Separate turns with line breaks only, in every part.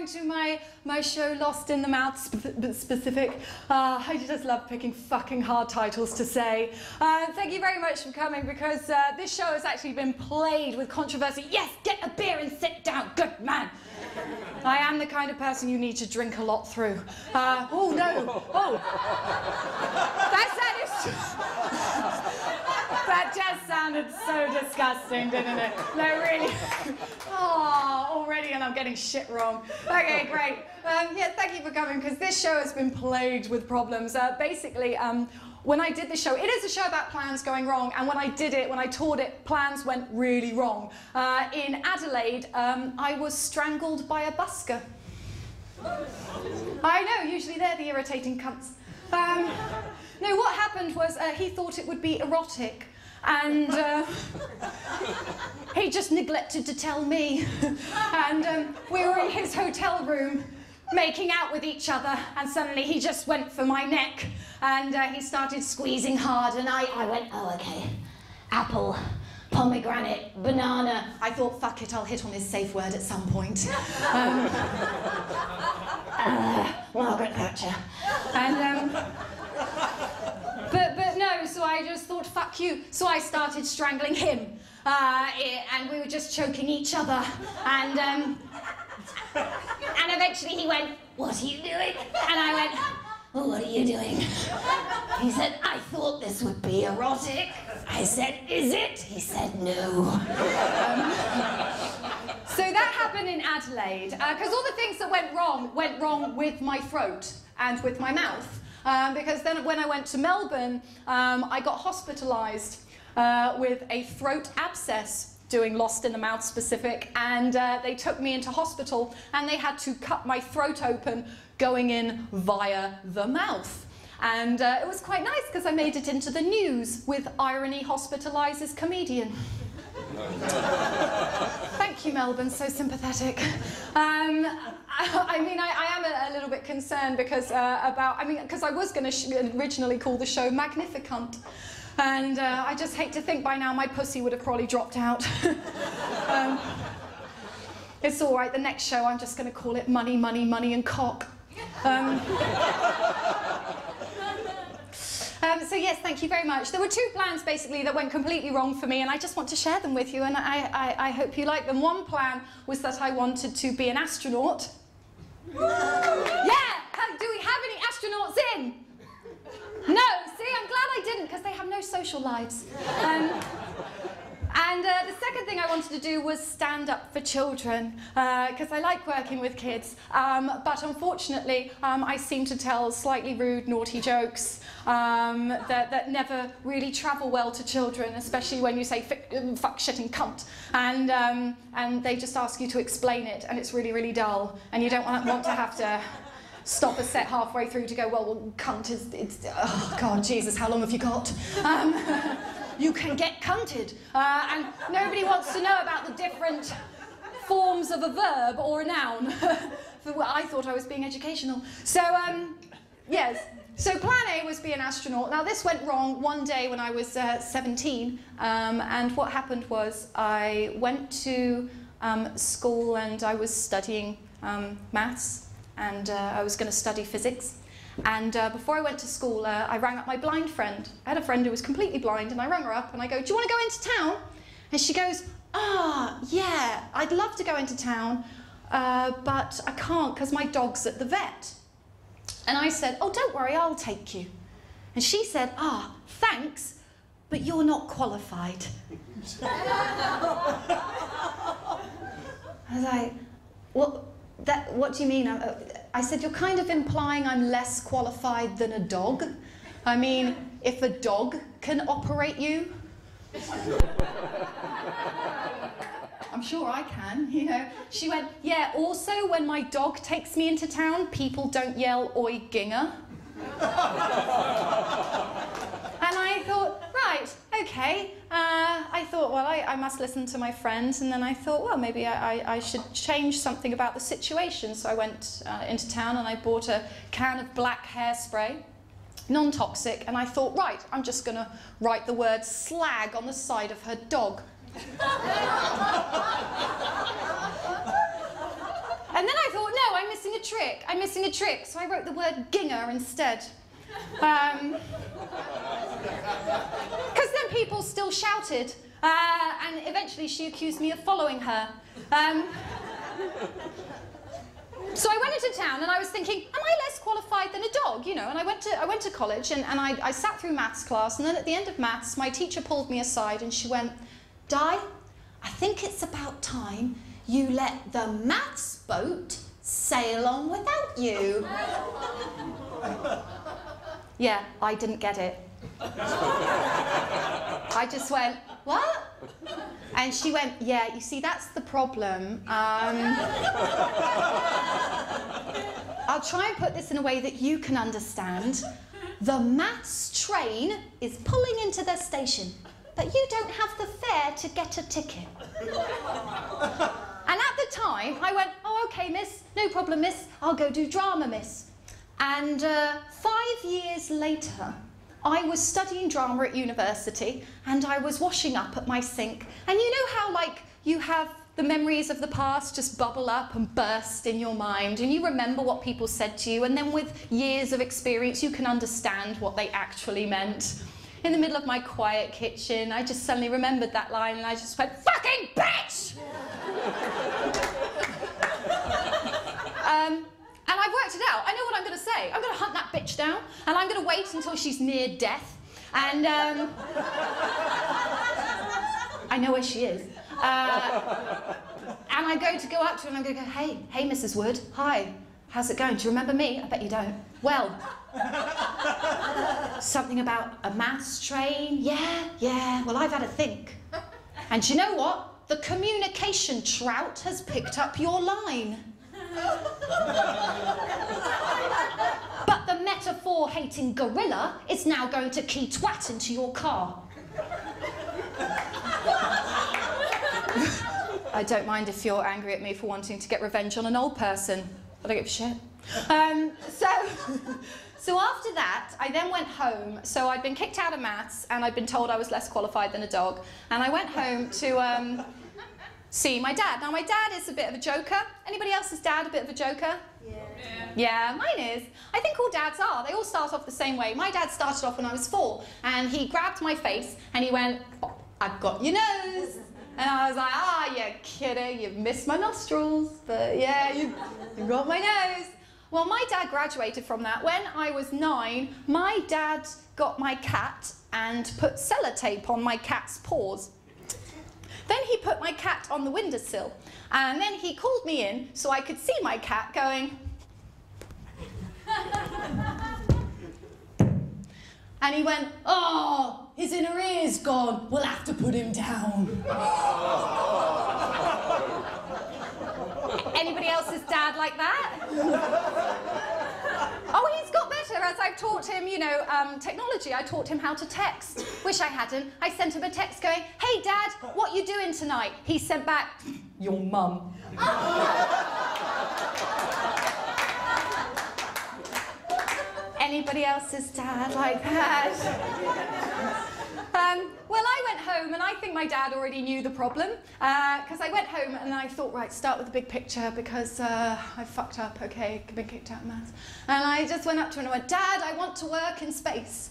coming to my show Lost in the Mouth specific. I just love picking fucking hard titles to say. Thank you very much for coming, because this show has actually been plagued with controversy. Yes, get a beer and sit down, good man. I am the kind of person you need to drink a lot through. Oh no, oh. That just sounded so disgusting, didn't it? No, really. Oh, already, and I'm getting shit wrong. Okay, great. Yeah, thank you for coming, because this show has been plagued with problems. Basically, when I did the show, it is a show about plans going wrong, and when I did it, when I toured it, plans went really wrong. In Adelaide, I was strangled by a busker. I know, usually they're the irritating cunts. No, what happened was he thought it would be erotic, and he just neglected to tell me. And we were in his hotel room making out with each other, and suddenly he just went for my neck, and he started squeezing hard, and I went, oh, okay, apple, pomegranate, banana. I thought, fuck it, I'll hit on his safe word at some point. Margaret Thatcher. And, but no, so I just thought, fuck you. So I started strangling him, and we were just choking each other, and eventually he went, what are you doing? And I went, well, what are you doing? He said, I thought this would be erotic. I said, is it? He said, no. So that happened in Adelaide, because all the things that went wrong with my throat and with my mouth. Because then when I went to Melbourne, I got hospitalised with a throat abscess, doing Lost in the Mouth specific, and they took me into hospital, and they had to cut my throat open, going in via the mouth. And it was quite nice, because I made it into the news with irony hospitalises comedian. Thank you, Melbourne, so sympathetic. I mean, I am a little bit concerned because because I was going to originally call the show Magnificant. And I just hate to think by now my pussy would have probably dropped out. It's all right, the next show I'm just going to call it Money, Money, Money and Cock. So yes, thank you very much. There were two plans basically that went completely wrong for me, and I just want to share them with you, and I hope you like them. One plan was that I wanted to be an astronaut. Yeah! Do we have any astronauts in? No, see, I'm glad I didn't, because they have no social lives. And the second thing I wanted to do was stand up for children, because I like working with kids. But unfortunately, I seem to tell slightly rude, naughty jokes that never really travel well to children, especially when you say fuck, shit and cunt. And they just ask you to explain it, and it's really, really dull. And you don't want to have to stop a set halfway through to go, well, cunt it's oh, God, Jesus, how long have you got? You can get cunted. And nobody wants to know about the different forms of a verb or a noun. I thought I was being educational. So, yes. So plan A was be an astronaut. Now this went wrong one day when I was 17. And what happened was I went to school and I was studying maths. And I was going to study physics. And before I went to school, I rang up my blind friend. I had a friend who was completely blind, and I rang her up and I go, do you want to go into town? And she goes, yeah, I'd love to go into town, but I can't because my dog's at the vet. And I said, oh, don't worry, I'll take you. And she said, thanks, but you're not qualified. I was like, what do you mean? I said, you're kind of implying I'm less qualified than a dog. I mean, if a dog can operate you, I'm sure I can, you know. She went, yeah, also when my dog takes me into town, people don't yell, oi, ginger. And I thought, right, okay. I thought, well, I must listen to my friends, and then I thought, well, maybe I should change something about the situation. So I went into town and I bought a can of black hairspray, non-toxic, and I thought, right, I'm just going to write the word slag on the side of her dog. And then I thought, no, a trick. I'm missing a trick. So I wrote the word ginger instead. Because then people still shouted. And eventually she accused me of following her. So I went into town and I was thinking, am I less qualified than a dog? You know, and I went to college and I sat through maths class, and then at the end of maths, my teacher pulled me aside and she went, Di, I think it's about time you let the maths boat sail on without you. Yeah, I didn't get it. I just went, what? And she went, yeah, you see, that's the problem. I'll try and put this in a way that you can understand. The maths train is pulling into the station, but you don't have the fare to get a ticket. And at the time, I went, oh, okay, miss, no problem, miss. I'll go do drama, miss. And 5 years later, I was studying drama at university and I was washing up at my sink. And you know how, like, you have the memories of the past just bubble up and burst in your mind and you remember what people said to you, and then with years of experience you can understand what they actually meant. In the middle of my quiet kitchen, I just suddenly remembered that line and I just went, fucking bitch! And I've worked it out. I know what I'm going to say. I'm going to hunt that bitch down, and I'm going to wait until she's near death. And I know where she is. And I'm going to go up to her and I'm going to go, hey, Mrs. Wood, hi, how's it going? Do you remember me? I bet you don't. Well, something about a maths train. Yeah, well, I've had a think. And do you know what? The communication trout has picked up your line. But the metaphor-hating gorilla is now going to key twat into your car. I don't mind if you're angry at me for wanting to get revenge on an old person. I don't give a shit. So after that, I then went home. So I'd been kicked out of maths and I'd been told I was less qualified than a dog. And I went home to see my dad. Now, my dad is a bit of a joker. Anybody else's dad a bit of a joker? Yeah, mine is. I think all dads are. They all start off the same way. My dad started off when I was 4, and he grabbed my face and he went, oh, I've got your nose. And I was like, ah, you're kidding. You've missed my nostrils, but yeah, you got my nose. Well, my dad graduated from that. When I was 9, my dad got my cat and put sellotape on my cat's paws. Then he put my cat on the windowsill, and then he called me in so I could see my cat going. And he went, oh, his inner ear's gone. We'll have to put him down. Anybody else's dad like that? Oh, he's got better as I've taught him, you know, technology. I taught him how to text. Wish I hadn't. I sent him a text going, hey, Dad, what you doing tonight? He sent back, your mum. Anybody else's dad like that? Well, I went home and I think my dad already knew the problem, because I went home and I thought, right, start with the big picture because I fucked up, okay, been kicked out of maths. And I just went up to him and I went, Dad, I want to work in space.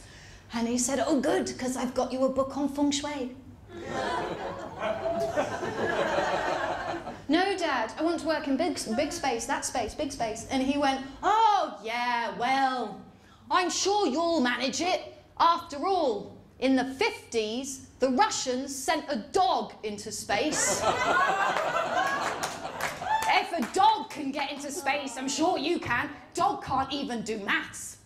And he said, oh, good, because I've got you a book on feng shui. No, Dad, I want to work in big space, that space, big space. And he went, oh, yeah, well, I'm sure you'll manage it. After all, in the 50s, the Russians sent a dog into space. If a dog can get into space, I'm sure you can. Dog can't even do maths.